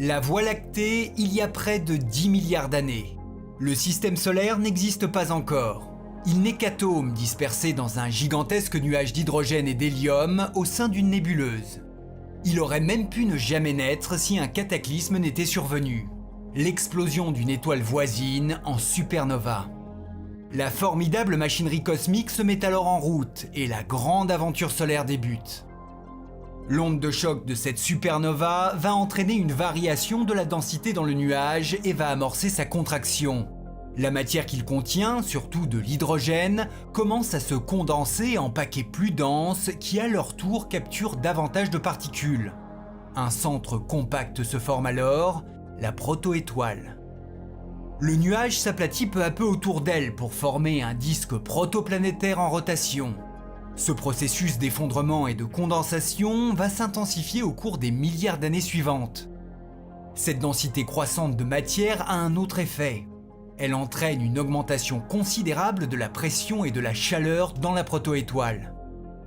La Voie lactée, il y a près de 10 milliards d'années. Le système solaire n'existe pas encore. Il n'est qu'atomes dispersés dans un gigantesque nuage d'hydrogène et d'hélium au sein d'une nébuleuse. Il aurait même pu ne jamais naître si un cataclysme n'était survenu. L'explosion d'une étoile voisine en supernova. La formidable machinerie cosmique se met alors en route et la grande aventure solaire débute. L'onde de choc de cette supernova va entraîner une variation de la densité dans le nuage et va amorcer sa contraction. La matière qu'il contient, surtout de l'hydrogène, commence à se condenser en paquets plus denses qui à leur tour capturent davantage de particules. Un centre compact se forme alors, la protoétoile. Le nuage s'aplatit peu à peu autour d'elle pour former un disque protoplanétaire en rotation. Ce processus d'effondrement et de condensation va s'intensifier au cours des milliards d'années suivantes. Cette densité croissante de matière a un autre effet. Elle entraîne une augmentation considérable de la pression et de la chaleur dans la protoétoile.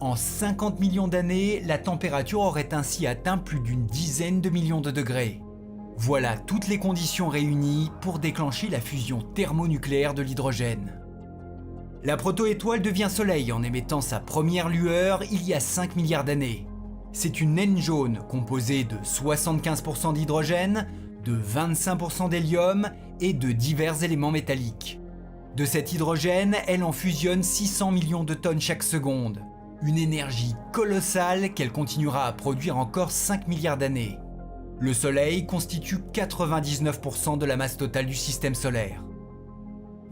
En 50 millions d'années, la température aurait ainsi atteint plus d'une dizaine de millions de degrés. Voilà toutes les conditions réunies pour déclencher la fusion thermonucléaire de l'hydrogène. La protoétoile devient Soleil en émettant sa première lueur il y a 5 milliards d'années. C'est une naine jaune composée de 75% d'hydrogène, de 25% d'hélium et de divers éléments métalliques. De cet hydrogène, elle en fusionne 600 millions de tonnes chaque seconde. Une énergie colossale qu'elle continuera à produire encore 5 milliards d'années. Le Soleil constitue 99% de la masse totale du système solaire.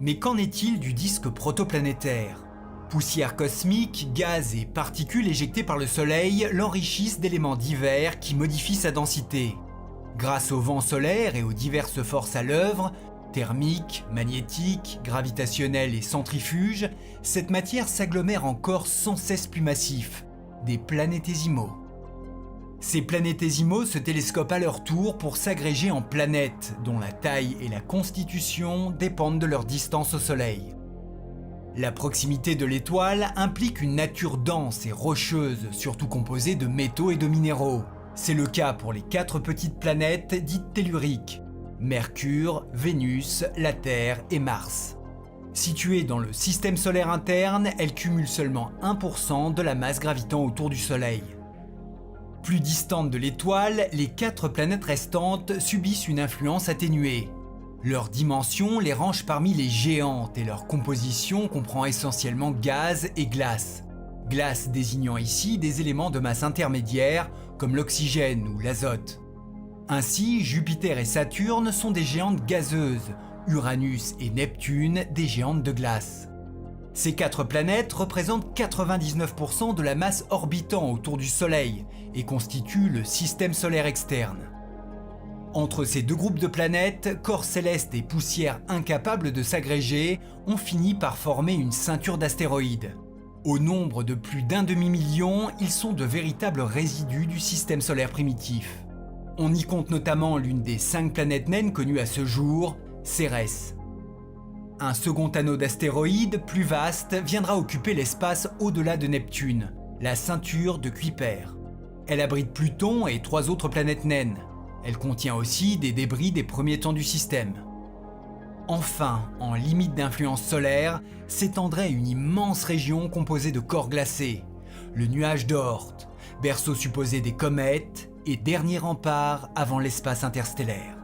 Mais qu'en est-il du disque protoplanétaire ? Poussière cosmique, gaz et particules éjectées par le Soleil l'enrichissent d'éléments divers qui modifient sa densité. Grâce au vent solaire et aux diverses forces à l'œuvre, thermiques, magnétiques, gravitationnelles et centrifuges, cette matière s'agglomère en corps sans cesse plus massifs, des planétésimaux. Ces planétésimaux se télescopent à leur tour pour s'agréger en planètes dont la taille et la constitution dépendent de leur distance au Soleil. La proximité de l'étoile implique une nature dense et rocheuse, surtout composée de métaux et de minéraux. C'est le cas pour les 4 petites planètes dites telluriques, Mercure, Vénus, la Terre et Mars. Situées dans le système solaire interne, elles cumulent seulement 1% de la masse gravitant autour du Soleil. Plus distantes de l'étoile, les 4 planètes restantes subissent une influence atténuée. Leur dimension les range parmi les géantes et leur composition comprend essentiellement gaz et glace. Glace désignant ici des éléments de masse intermédiaire comme l'oxygène ou l'azote. Ainsi, Jupiter et Saturne sont des géantes gazeuses, Uranus et Neptune des géantes de glace. Ces 4 planètes représentent 99% de la masse orbitant autour du Soleil et constituent le système solaire externe. Entre ces 2 groupes de planètes, corps célestes et poussières incapables de s'agréger ont fini par former une ceinture d'astéroïdes. Au nombre de plus d'1 demi-million, ils sont de véritables résidus du système solaire primitif. On y compte notamment l'une des 5 planètes naines connues à ce jour, Cérès. Un second anneau d'astéroïdes, plus vaste, viendra occuper l'espace au-delà de Neptune, la ceinture de Kuiper. Elle abrite Pluton et 3 autres planètes naines. Elle contient aussi des débris des premiers temps du système. Enfin, en limite d'influence solaire, s'étendrait une immense région composée de corps glacés, le nuage d'Oort, berceau supposé des comètes et dernier rempart avant l'espace interstellaire.